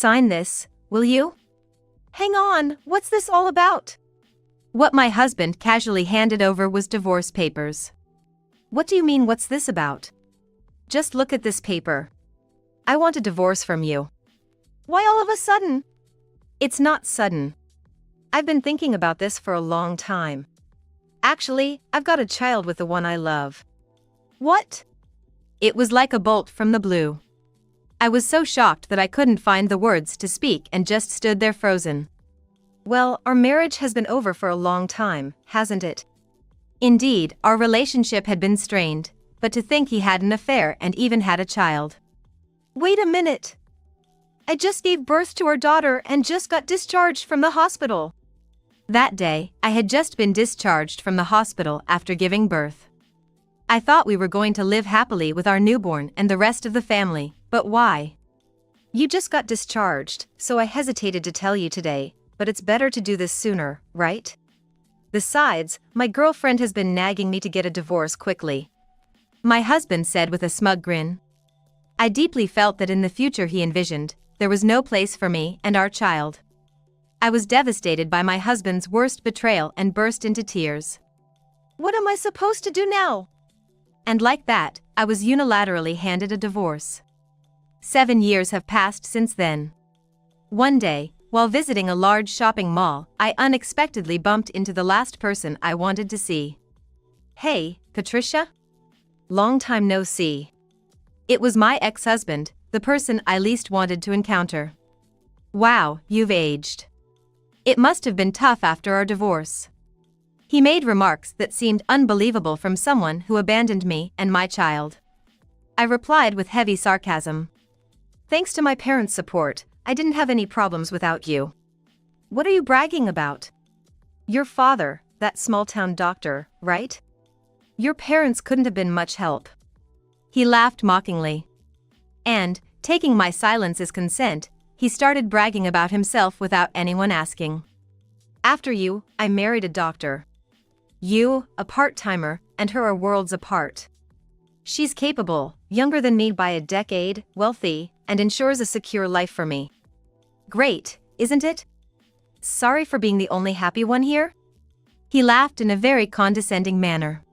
Sign this, will you? Hang on, what's this all about? What my husband casually handed over was divorce papers. What do you mean, what's this about? Just look at this paper. I want a divorce from you. Why all of a sudden? It's not sudden. I've been thinking about this for a long time. Actually, I've got a child with the one I love. What? It was like a bolt from the blue. I was so shocked that I couldn't find the words to speak and just stood there frozen. Well, our marriage has been over for a long time, hasn't it? Indeed, our relationship had been strained, but to think he had an affair and even had a child. Wait a minute. I just gave birth to our daughter and just got discharged from the hospital. That day, I had just been discharged from the hospital after giving birth. I thought we were going to live happily with our newborn and the rest of the family, but why? You just got discharged, so I hesitated to tell you today, but it's better to do this sooner, right? Besides, my girlfriend has been nagging me to get a divorce quickly. My husband said with a smug grin. I deeply felt that in the future he envisioned, there was no place for me and our child. I was devastated by my husband's worst betrayal and burst into tears. What am I supposed to do now? And like that, I was unilaterally handed a divorce. 7 years have passed since then. One day, while visiting a large shopping mall, I unexpectedly bumped into the last person I wanted to see. Hey, Patricia? Long time no see. It was my ex-husband, the person I least wanted to encounter. Wow, you've aged. It must have been tough after our divorce. He made remarks that seemed unbelievable from someone who abandoned me and my child. I replied with heavy sarcasm. Thanks to my parents' support, I didn't have any problems without you. What are you bragging about? Your father, that small-town doctor, right? Your parents couldn't have been much help. He laughed mockingly. And, taking my silence as consent, he started bragging about himself without anyone asking. After you, I married a doctor. You, a part-timer, and her are worlds apart. She's capable, younger than me by a decade, wealthy, and ensures a secure life for me. Great, isn't it? Sorry for being the only happy one here? He laughed in a very condescending manner.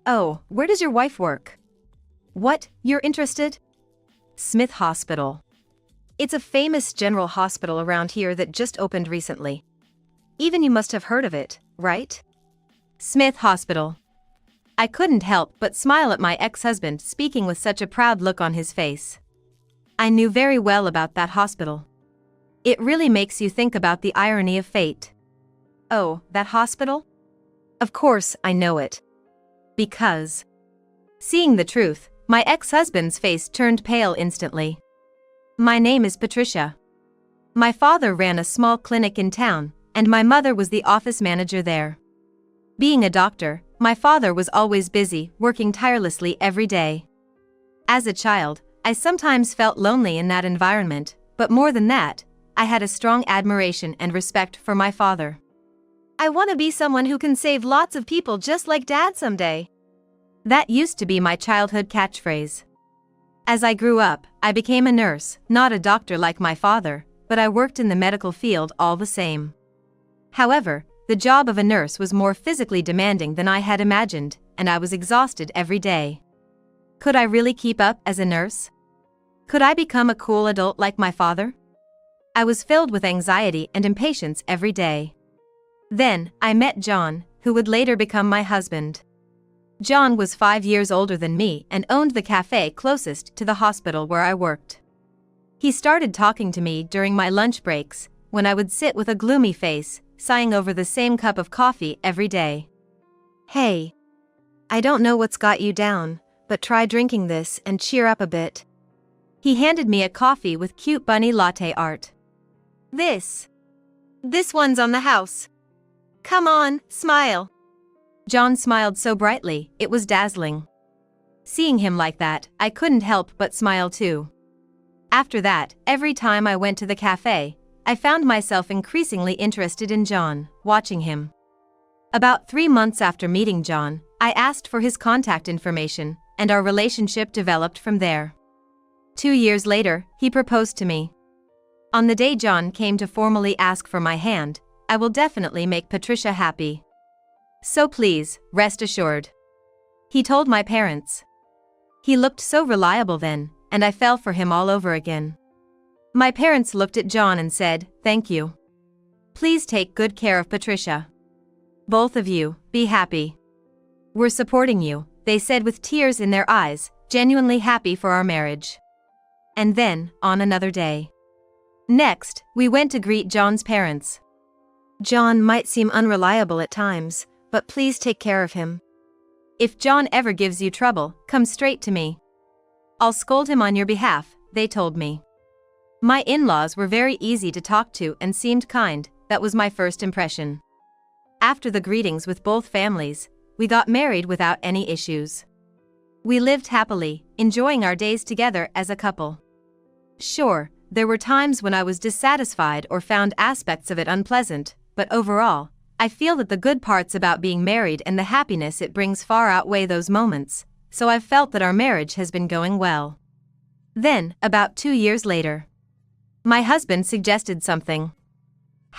Oh, where does your wife work? What, you're interested? Smith Hospital. It's a famous general hospital around here that just opened recently. Even you must have heard of it, right? Smith Hospital. I couldn't help but smile at my ex-husband speaking with such a proud look on his face. I knew very well about that hospital. It really makes you think about the irony of fate. Oh, that hospital? Of course, I know it. Because. Seeing the truth, my ex-husband's face turned pale instantly. My name is Patricia. My father ran a small clinic in town, and my mother was the office manager there. Being a doctor, my father was always busy, working tirelessly every day. As a child, I sometimes felt lonely in that environment, but more than that, I had a strong admiration and respect for my father. I want to be someone who can save lots of people just like Dad someday. That used to be my childhood catchphrase. As I grew up, I became a nurse, not a doctor like my father, but I worked in the medical field all the same. However, the job of a nurse was more physically demanding than I had imagined, and I was exhausted every day. Could I really keep up as a nurse? Could I become a cool adult like my father? I was filled with anxiety and impatience every day. Then, I met John, who would later become my husband. John was 5 years older than me and owned the cafe closest to the hospital where I worked. He started talking to me during my lunch breaks, when I would sit with a gloomy face, sighing over the same cup of coffee every day. Hey. I don't know what's got you down, but try drinking this and cheer up a bit. He handed me a coffee with cute bunny latte art. This one's on the house. Come on, smile. John smiled so brightly, it was dazzling. Seeing him like that, I couldn't help but smile too. After that, every time I went to the cafe, I found myself increasingly interested in John, watching him. About 3 months after meeting John, I asked for his contact information, and our relationship developed from there. 2 years later, he proposed to me. On the day John came to formally ask for my hand, I will definitely make Patricia happy. So please, rest assured. He told my parents. He looked so reliable then, and I fell for him all over again. My parents looked at John and said, "Thank you. Please take good care of Patricia. Both of you, be happy. We're supporting you," they said with tears in their eyes, genuinely happy for our marriage. And then, on another day. Next, we went to greet John's parents. "John might seem unreliable at times, but please take care of him. If John ever gives you trouble, come straight to me. I'll scold him on your behalf," they told me. My in-laws were very easy to talk to and seemed kind. That was my first impression. After the greetings with both families, we got married without any issues. We lived happily, enjoying our days together as a couple. Sure, there were times when I was dissatisfied or found aspects of it unpleasant, but overall, I feel that the good parts about being married and the happiness it brings far outweigh those moments, so I've felt that our marriage has been going well. Then, about 2 years later, my husband suggested something.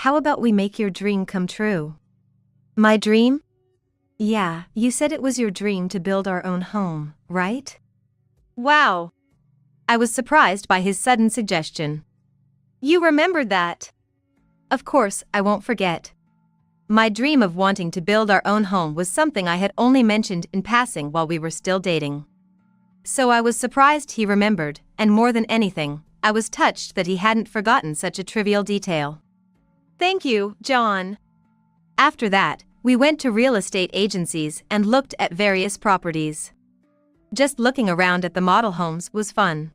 "How about we make your dream come true?" My dream? Yeah, you said it was your dream to build our own home, right? Wow! I was surprised by his sudden suggestion. You remembered that? Of course, I won't forget. My dream of wanting to build our own home was something I had only mentioned in passing while we were still dating. So I was surprised he remembered, and more than anything, I was touched that he hadn't forgotten such a trivial detail. Thank you, John. After that, we went to real estate agencies and looked at various properties. Just looking around at the model homes was fun.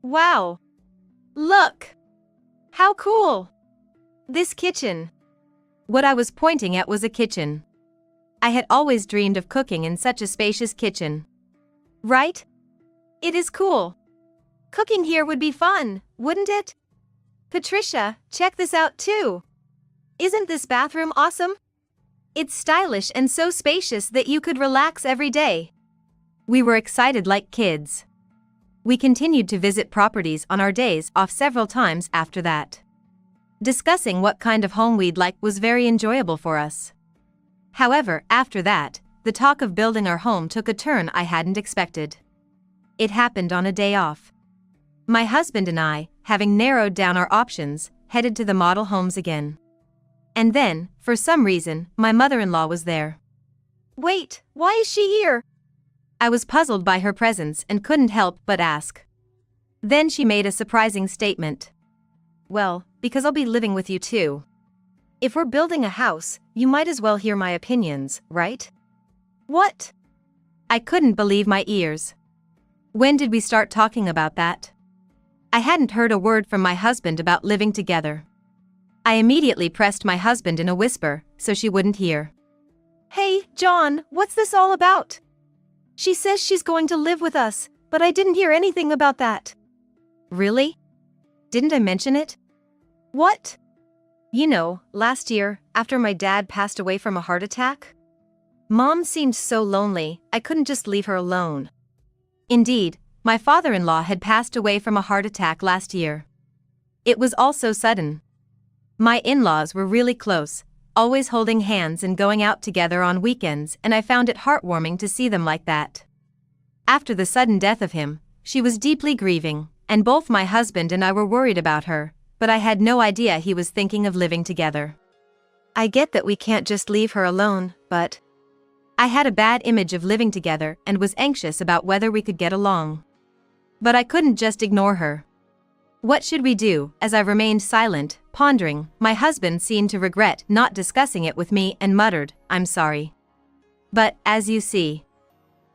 Wow! Look! How cool! This kitchen. What I was pointing at was a kitchen. I had always dreamed of cooking in such a spacious kitchen. Right? It is cool. Cooking here would be fun, wouldn't it? Patricia, check this out too. Isn't this bathroom awesome? It's stylish and so spacious that you could relax every day. We were excited like kids. We continued to visit properties on our days off several times after that. Discussing what kind of home we'd like was very enjoyable for us. However, after that, the talk of building our home took a turn I hadn't expected. It happened on a day off. My husband and I, having narrowed down our options, headed to the model homes again. And then, for some reason, my mother-in-law was there. Wait, why is she here? I was puzzled by her presence and couldn't help but ask. Then she made a surprising statement. Well, because I'll be living with you too. If we're building a house, you might as well hear my opinions, right? What? I couldn't believe my ears. When did we start talking about that? I hadn't heard a word from my husband about living together. I immediately pressed my husband in a whisper, so she wouldn't hear. Hey, John, what's this all about? She says she's going to live with us, but I didn't hear anything about that. Really? Didn't I mention it? What? You know, last year, after my dad passed away from a heart attack? Mom seemed so lonely, I couldn't just leave her alone. Indeed, my father-in-law had passed away from a heart attack last year. It was all so sudden. My in-laws were really close, always holding hands and going out together on weekends, and I found it heartwarming to see them like that. After the sudden death of him, she was deeply grieving, and both my husband and I were worried about her, but I had no idea he was thinking of living together. I get that we can't just leave her alone, but I had a bad image of living together and was anxious about whether we could get along. But I couldn't just ignore her. What should we do? As I remained silent, pondering, my husband seemed to regret not discussing it with me and muttered, "I'm sorry. But, as you see,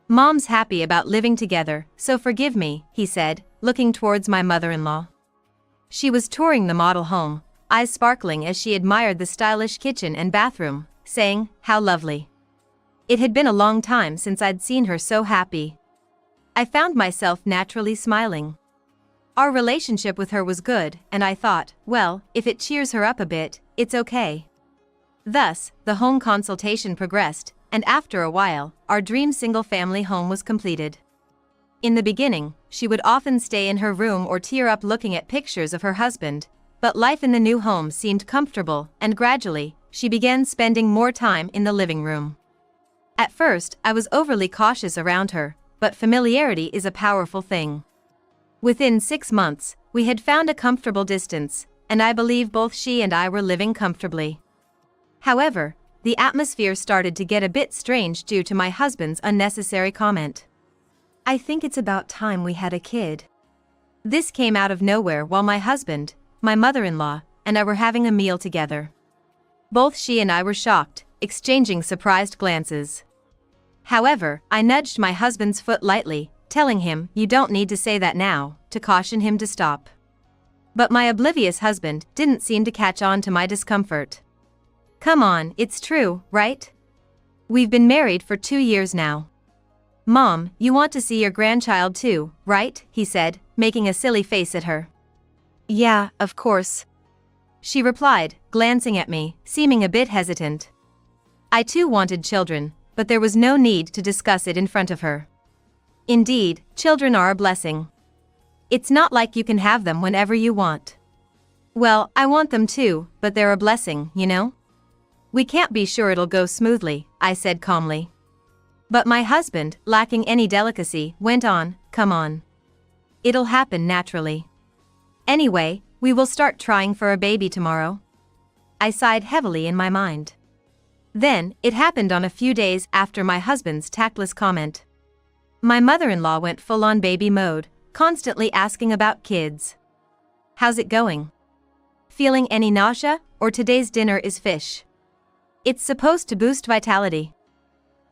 Mom's happy about living together, so forgive me," he said, looking towards my mother-in-law. She was touring the model home, eyes sparkling as she admired the stylish kitchen and bathroom, saying, "How lovely." It had been a long time since I'd seen her so happy. I found myself naturally smiling. Our relationship with her was good, and I thought, well, if it cheers her up a bit, it's okay. Thus, the home consultation progressed, and after a while, our dream single-family home was completed. In the beginning, she would often stay in her room or tear up looking at pictures of her husband, but life in the new home seemed comfortable, and gradually, she began spending more time in the living room. At first, I was overly cautious around her, but familiarity is a powerful thing. Within 6 months, we had found a comfortable distance, and I believe both she and I were living comfortably. However, the atmosphere started to get a bit strange due to my husband's unnecessary comment. "I think it's about time we had a kid." This came out of nowhere while my husband, my mother-in-law, and I were having a meal together. Both she and I were shocked, exchanging surprised glances. However, I nudged my husband's foot lightly, telling him, "You don't need to say that now," to caution him to stop. But my oblivious husband didn't seem to catch on to my discomfort. "Come on, it's true, right? We've been married for 2 years now. Mom, you want to see your grandchild too, right?" he said, making a silly face at her. "Yeah, of course," she replied, glancing at me, seeming a bit hesitant. I too wanted children, but there was no need to discuss it in front of her. Indeed, children are a blessing. It's not like you can have them whenever you want. Well, I want them too, but they're a blessing, you know? We can't be sure it'll go smoothly, I said calmly. But my husband, lacking any delicacy, went on, "Come on. It'll happen naturally. Anyway, we will start trying for a baby tomorrow." I sighed heavily in my mind. Then, it happened on a few days after my husband's tactless comment. My mother-in-law went full-on baby mode, constantly asking about kids. "How's it going? Feeling any nausea, or today's dinner is fish? It's supposed to boost vitality.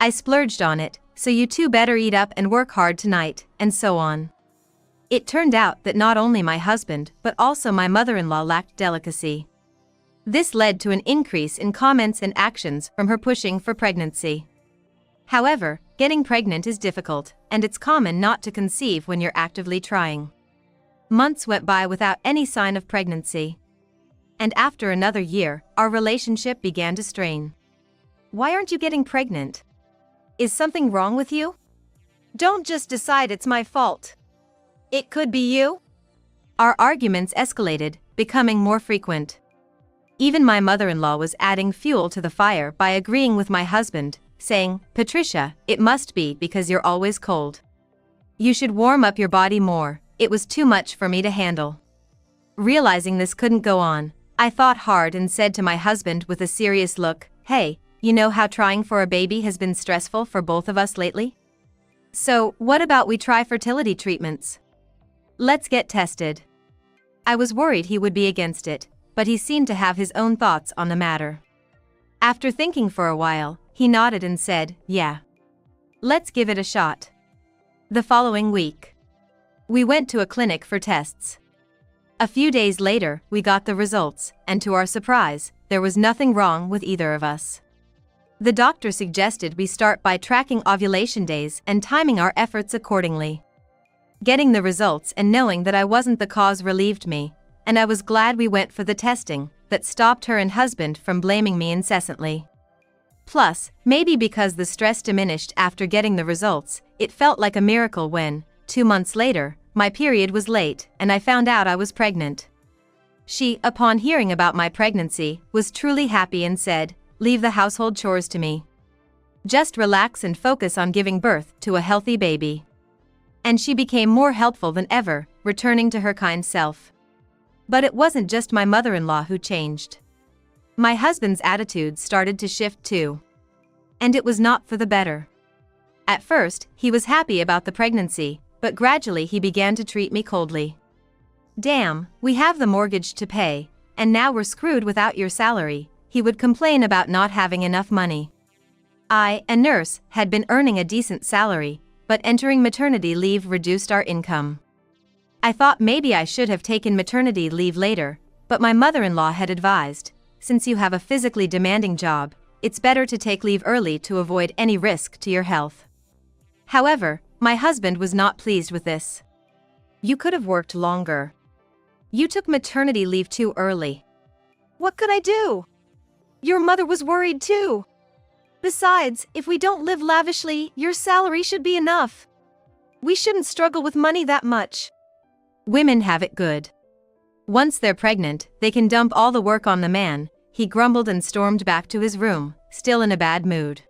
I splurged on it, so you two better eat up and work hard tonight," and so on. It turned out that not only my husband but also my mother-in-law lacked delicacy. This led to an increase in comments and actions from her pushing for pregnancy. However, getting pregnant is difficult, and it's common not to conceive when you're actively trying. Months went by without any sign of pregnancy. And after another year, our relationship began to strain. "Why aren't you getting pregnant? Is something wrong with you? Don't just decide it's my fault. It could be you." Our arguments escalated, becoming more frequent. Even my mother-in-law was adding fuel to the fire by agreeing with my husband, saying, "Patricia, it must be because you're always cold. You should warm up your body more." It was too much for me to handle. Realizing this couldn't go on, I thought hard and said to my husband with a serious look, "Hey, you know how trying for a baby has been stressful for both of us lately? So, what about we try fertility treatments? Let's get tested." I was worried he would be against it, but he seemed to have his own thoughts on the matter. After thinking for a while, he nodded and said, "Yeah. Let's give it a shot." The following week, we went to a clinic for tests. A few days later, we got the results, and to our surprise, there was nothing wrong with either of us. The doctor suggested we start by tracking ovulation days and timing our efforts accordingly. Getting the results and knowing that I wasn't the cause relieved me, and I was glad we went for the testing that stopped her and husband from blaming me incessantly. Plus, maybe because the stress diminished after getting the results, it felt like a miracle when, 2 months later, my period was late and I found out I was pregnant. She, upon hearing about my pregnancy, was truly happy and said, "Leave the household chores to me. Just relax and focus on giving birth to a healthy baby." And she became more helpful than ever, returning to her kind self. But it wasn't just my mother-in-law who changed. My husband's attitude started to shift too. And it was not for the better. At first, he was happy about the pregnancy, but gradually he began to treat me coldly. "Damn, we have the mortgage to pay, and now we're screwed without your salary," he would complain about not having enough money. I, a nurse, had been earning a decent salary, but entering maternity leave reduced our income. I thought maybe I should have taken maternity leave later, but my mother-in-law had advised, "Since you have a physically demanding job, it's better to take leave early to avoid any risk to your health." However, my husband was not pleased with this. "You could have worked longer. You took maternity leave too early." "What could I do? Your mother was worried too. Besides, if we don't live lavishly, your salary should be enough. We shouldn't struggle with money that much." Women have it good. Once they're pregnant, they can dump all the work on the man, he grumbled and stormed back to his room, still in a bad mood.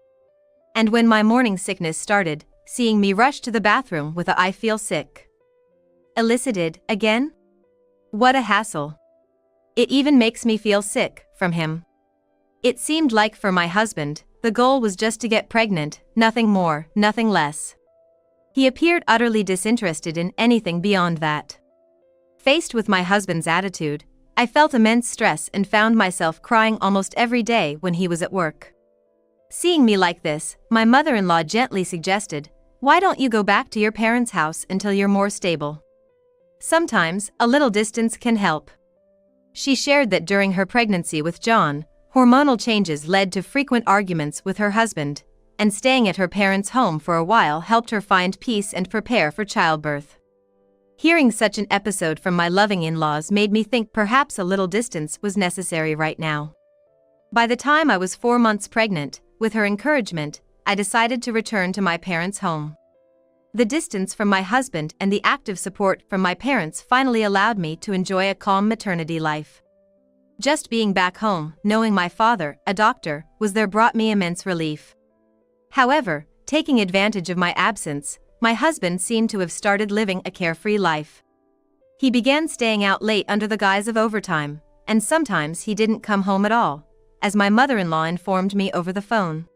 And when my morning sickness started, seeing me rush to the bathroom with a "I feel sick" elicited, again? What a hassle. It even makes me feel sick, from him. It seemed like for my husband, the goal was just to get pregnant, nothing more, nothing less. He appeared utterly disinterested in anything beyond that. Faced with my husband's attitude, I felt immense stress and found myself crying almost every day when he was at work. Seeing me like this, my mother-in-law gently suggested, "Why don't you go back to your parents' house until you're more stable? Sometimes, a little distance can help." She shared that during her pregnancy with John, hormonal changes led to frequent arguments with her husband, and staying at her parents' home for a while helped her find peace and prepare for childbirth. Hearing such an episode from my loving in-laws made me think perhaps a little distance was necessary right now. By the time I was 4 months pregnant, with her encouragement, I decided to return to my parents' home. The distance from my husband and the active support from my parents finally allowed me to enjoy a calm maternity life. Just being back home, knowing my father, a doctor, was there brought me immense relief. However, taking advantage of my absence, my husband seemed to have started living a carefree life. He began staying out late under the guise of overtime, and sometimes he didn't come home at all, as my mother-in-law informed me over the phone.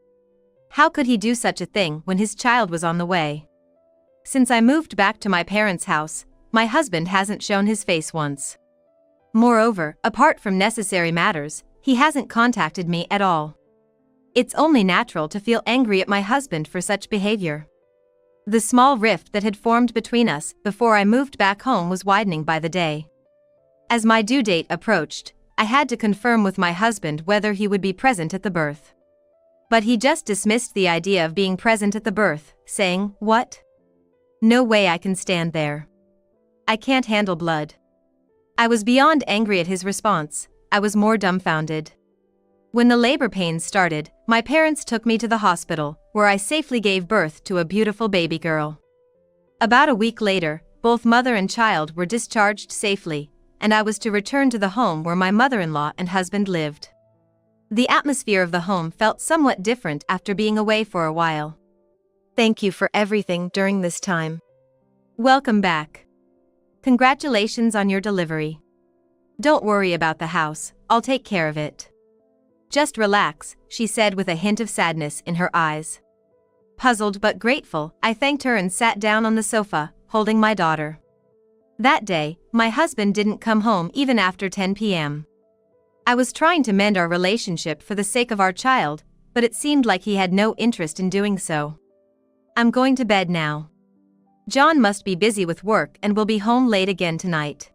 How could he do such a thing when his child was on the way? Since I moved back to my parents' house, my husband hasn't shown his face once. Moreover, apart from necessary matters, he hasn't contacted me at all. It's only natural to feel angry at my husband for such behavior. The small rift that had formed between us before I moved back home was widening by the day. As my due date approached, I had to confirm with my husband whether he would be present at the birth. But he just dismissed the idea of being present at the birth, saying, "What? No way I can stand there. I can't handle blood." I was beyond angry at his response, I was more dumbfounded. When the labor pains started, my parents took me to the hospital, where I safely gave birth to a beautiful baby girl. About a week later, both mother and child were discharged safely, and I was to return to the home where my mother-in-law and husband lived. The atmosphere of the home felt somewhat different after being away for a while. Thank you for everything during this time. Welcome back. Congratulations on your delivery. Don't worry about the house, I'll take care of it. Just relax, she said with a hint of sadness in her eyes. Puzzled but grateful, I thanked her and sat down on the sofa, holding my daughter. That day, my husband didn't come home even after 10 p.m. I was trying to mend our relationship for the sake of our child, but it seemed like he had no interest in doing so. I'm going to bed now. John must be busy with work and will be home late again tonight.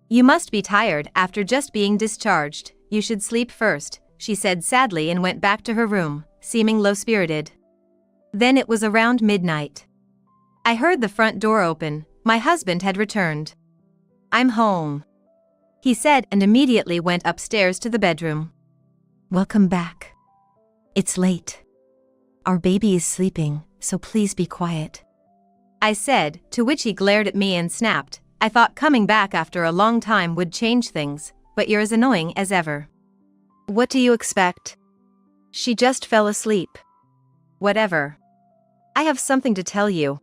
You must be tired after just being discharged, you should sleep first, she said sadly and went back to her room, seeming low-spirited. Then it was around midnight. I heard the front door open, my husband had returned. "I'm home," he said and immediately went upstairs to the bedroom. "Welcome back. It's late. Our baby is sleeping, so please be quiet," I said, to which he glared at me and snapped, "I thought coming back after a long time would change things, but you're as annoying as ever. What do you expect? She just fell asleep." "Whatever. I have something to tell you,"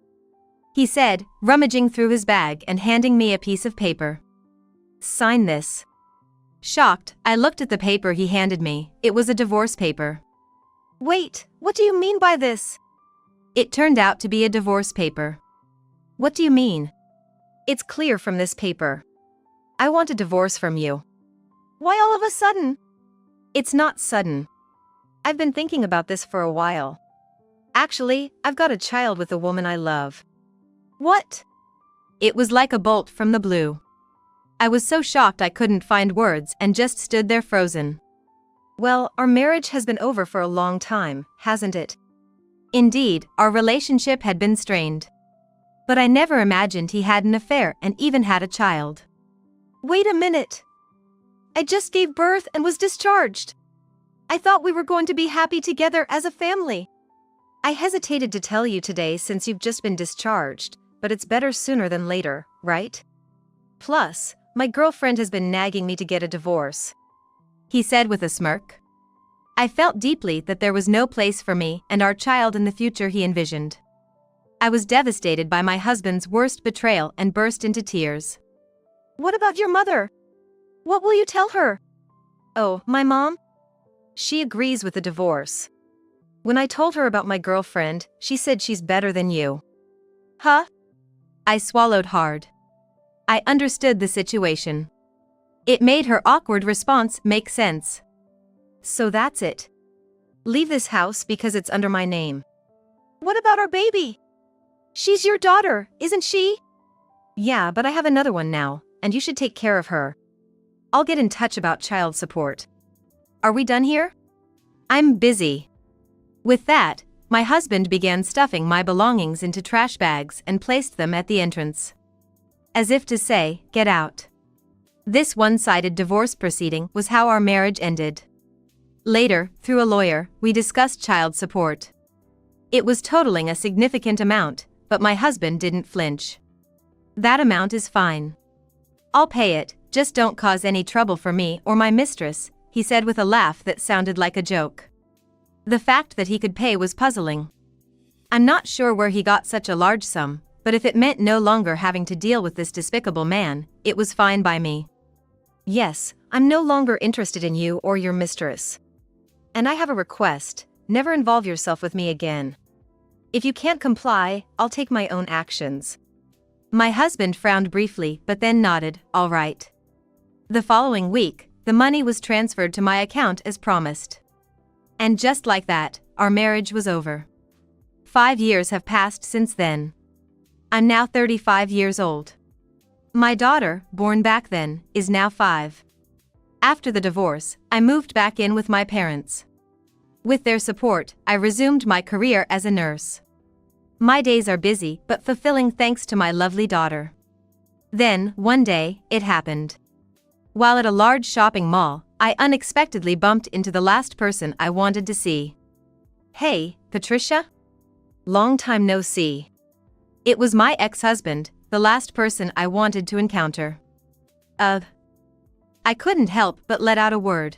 he said, rummaging through his bag and handing me a piece of paper. "Sign this." Shocked, I looked at the paper he handed me. It was a divorce paper. "Wait, what do you mean by this?" It turned out to be a divorce paper. "What do you mean?" "It's clear from this paper. I want a divorce from you." "Why all of a sudden?" "It's not sudden. I've been thinking about this for a while. Actually, I've got a child with a woman I love." "What?" It was like a bolt from the blue. I was so shocked I couldn't find words and just stood there frozen. "Well, our marriage has been over for a long time, hasn't it?" Indeed, our relationship had been strained. But I never imagined he had an affair and even had a child. "Wait a minute. I just gave birth and was discharged. I thought we were going to be happy together as a family." "I hesitated to tell you today since you've just been discharged, but it's better sooner than later, right? Plus, My girlfriend has been nagging me to get a divorce," he said with a smirk. I felt deeply that there was no place for me and our child in the future he envisioned. I was devastated by my husband's worst betrayal and burst into tears. "What about your mother? What will you tell her?" "Oh, my mom? She agrees with the divorce. When I told her about my girlfriend, she said she's better than you." "Huh?" I swallowed hard. I understood the situation. It made her awkward response make sense. "So that's it. Leave this house because it's under my name." "What about our baby? She's your daughter, isn't she?" "Yeah, but I have another one now, and you should take care of her. I'll get in touch about child support. Are we done here?" "I'm busy." With that, my husband began stuffing my belongings into trash bags and placed them at the entrance. As if to say, "Get out." This one-sided divorce proceeding was how our marriage ended. Later, through a lawyer, we discussed child support. It was totaling a significant amount, but my husband didn't flinch. "That amount is fine. I'll pay it, just don't cause any trouble for me or my mistress," he said with a laugh that sounded like a joke. The fact that he could pay was puzzling. I'm not sure where he got such a large sum, but if it meant no longer having to deal with this despicable man, it was fine by me. "Yes, I'm no longer interested in you or your mistress. And I have a request, never involve yourself with me again. If you can't comply, I'll take my own actions." My husband frowned briefly but then nodded, "All right." The following week, the money was transferred to my account as promised. And just like that, our marriage was over. 5 years have passed since then. I'm now 35 years old. My daughter, born back then, is now 5. After the divorce, I moved back in with my parents. With their support, I resumed my career as a nurse. My days are busy but fulfilling thanks to my lovely daughter. Then, one day, it happened. While at a large shopping mall, I unexpectedly bumped into the last person I wanted to see. "Hey, Patricia? Long time no see." It was my ex-husband, the last person I wanted to encounter. I couldn't help but let out a word.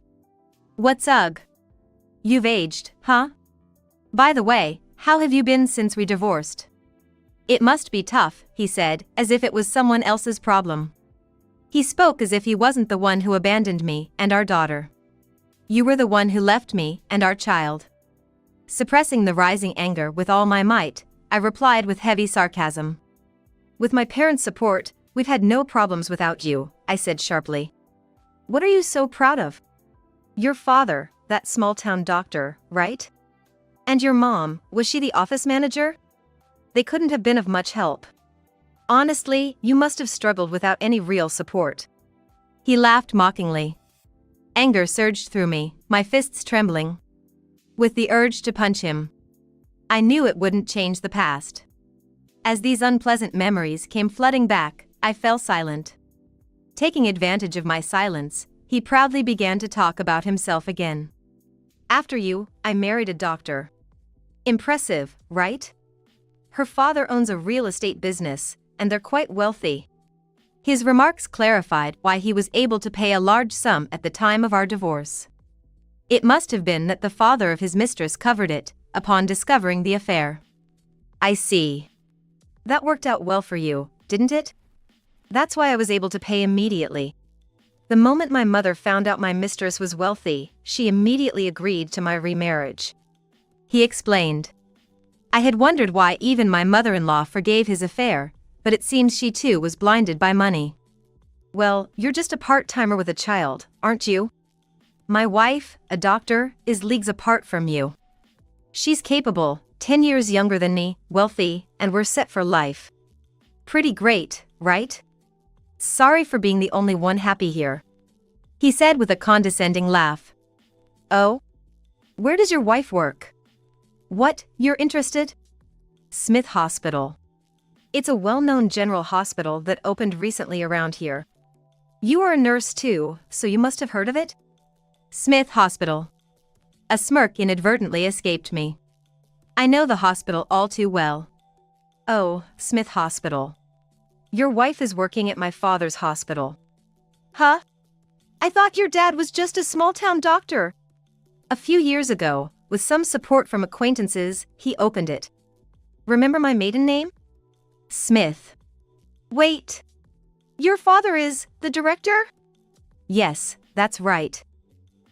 "What's ugh? You've aged, huh? By the way, how have you been since we divorced?" "It must be tough," he said, as if it was someone else's problem. He spoke as if he wasn't the one who abandoned me and our daughter. "You were the one who left me and our child." Suppressing the rising anger with all my might, I replied with heavy sarcasm. "With my parents' support, we've had no problems without you," I said sharply. "What are you so proud of? Your father, that small-town doctor, right? And your mom, was she the office manager? They couldn't have been of much help. Honestly, you must have struggled without any real support." He laughed mockingly. Anger surged through me, my fists trembling. With the urge to punch him. I knew it wouldn't change the past. As these unpleasant memories came flooding back, I fell silent. Taking advantage of my silence, he proudly began to talk about himself again. "After you, I married a doctor. Impressive, right? Her father owns a real estate business, and they're quite wealthy." His remarks clarified why he was able to pay a large sum at the time of our divorce. It must have been that the father of his mistress covered it, upon discovering the affair. "I see. That worked out well for you, didn't it? That's why I was able to pay immediately. The moment my mother found out my mistress was wealthy, she immediately agreed to my remarriage." He explained. I had wondered why even my mother-in-law forgave his affair, but it seems she too was blinded by money. "Well, you're just a part-timer with a child, aren't you? My wife, a doctor, is leagues apart from you. She's capable, 10 years younger than me, wealthy, and we're set for life. Pretty great, right? Sorry for being the only one happy here," he said with a condescending laugh. "Oh? Where does your wife work?" "What, you're interested?" "Smith Hospital. It's a well-known general hospital that opened recently around here. You are a nurse too, so you must have heard of it?" Smith Hospital. A smirk inadvertently escaped me. I know the hospital all too well. "Oh, Smith Hospital. Your wife is working at my father's hospital. Huh? I thought your dad was just a small-town doctor. A few years ago, with some support from acquaintances, he opened it. Remember my maiden name? Smith. Wait. Your father is the director? Yes, that's right.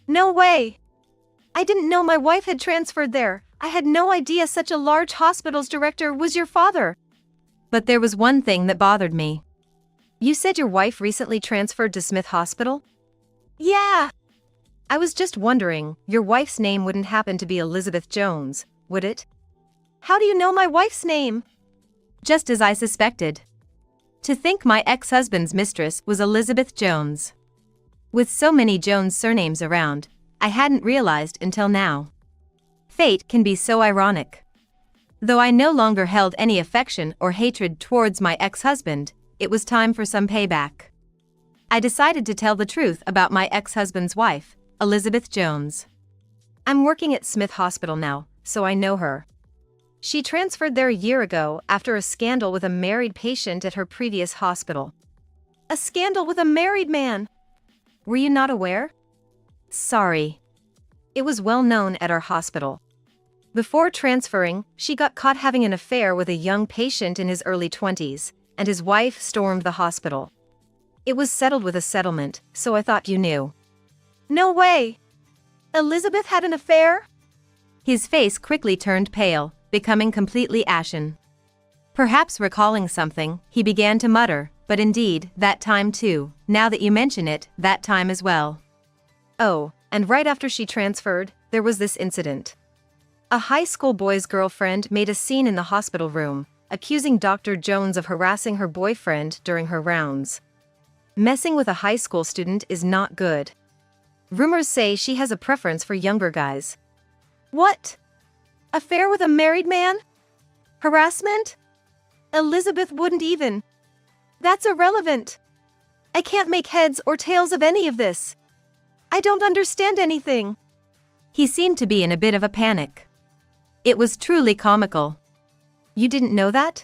No way. I didn't know my wife had transferred there. I had no idea such a large hospital's director was your father. But there was one thing that bothered me. You said your wife recently transferred to Smith Hospital? Yeah. I was just wondering, your wife's name wouldn't happen to be Elizabeth Jones, would it? How do you know my wife's name? Just as I suspected. To think my ex-husband's mistress was Elizabeth Jones. With so many Jones surnames around, I hadn't realized until now. Fate can be so ironic. Though I no longer held any affection or hatred towards my ex-husband, it was time for some payback. I decided to tell the truth about my ex-husband's wife, Elizabeth Jones. I'm working at Smith Hospital now, so I know her. She transferred there a year ago after a scandal with a married patient at her previous hospital. A scandal with a married man! Were you not aware? Sorry. It was well known at our hospital. Before transferring, she got caught having an affair with a young patient in his early 20s, and his wife stormed the hospital. It was settled with a settlement, so I thought you knew. No way! Elizabeth had an affair? His face quickly turned pale, becoming completely ashen. Perhaps recalling something, he began to mutter, but indeed, that time too, now that you mention it, that time as well. Oh, and right after she transferred, there was this incident. A high school boy's girlfriend made a scene in the hospital room, accusing Dr. Jones of harassing her boyfriend during her rounds. Messing with a high school student is not good. Rumors say she has a preference for younger guys. What? Affair with a married man? Harassment? Elizabeth wouldn't even. That's irrelevant. I can't make heads or tails of any of this. I don't understand anything. He seemed to be in a bit of a panic. It was truly comical. You didn't know that?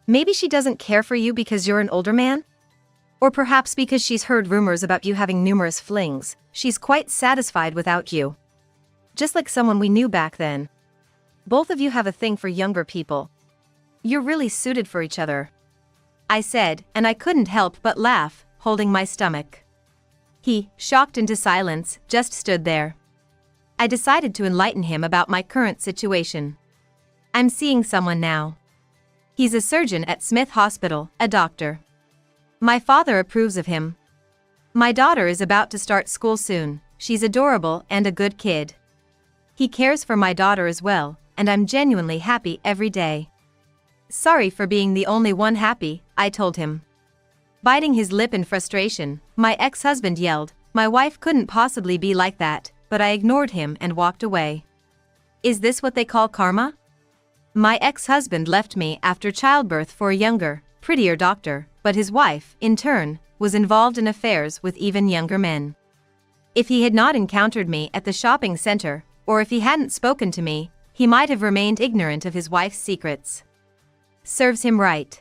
Maybe she doesn't care for you because you're an older man? Or perhaps because she's heard rumors about you having numerous flings, she's quite satisfied without you. Just like someone we knew back then. Both of you have a thing for younger people. You're really suited for each other. I said, and I couldn't help but laugh, holding my stomach. He, shocked into silence, just stood there. I decided to enlighten him about my current situation. I'm seeing someone now. He's a surgeon at Smith Hospital, a doctor. My father approves of him. My daughter is about to start school soon. She's adorable and a good kid. He cares for my daughter as well, and I'm genuinely happy every day. Sorry for being the only one happy, I told him. Biting his lip in frustration, my ex-husband yelled, "My wife couldn't possibly be like that," but I ignored him and walked away. Is this what they call karma? My ex-husband left me after childbirth for a younger, prettier doctor, but his wife, in turn, was involved in affairs with even younger men. If he had not encountered me at the shopping center, or if he hadn't spoken to me, he might have remained ignorant of his wife's secrets. Serves him right.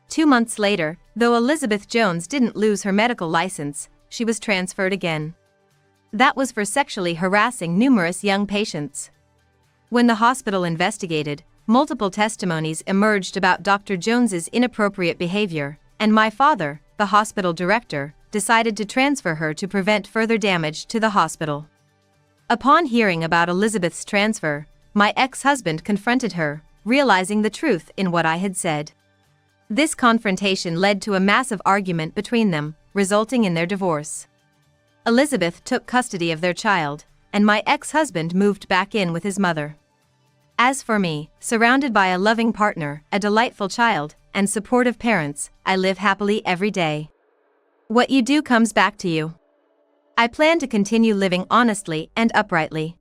2 months later, though Elizabeth Jones didn't lose her medical license, she was transferred again. That was for sexually harassing numerous young patients. When the hospital investigated, multiple testimonies emerged about Dr. Jones's inappropriate behavior, and my father, the hospital director, decided to transfer her to prevent further damage to the hospital. Upon hearing about Elizabeth's transfer, my ex-husband confronted her, realizing the truth in what I had said. This confrontation led to a massive argument between them, resulting in their divorce. Elizabeth took custody of their child, and my ex-husband moved back in with his mother. As for me, surrounded by a loving partner, a delightful child, and supportive parents, I live happily every day. What you do comes back to you. I plan to continue living honestly and uprightly.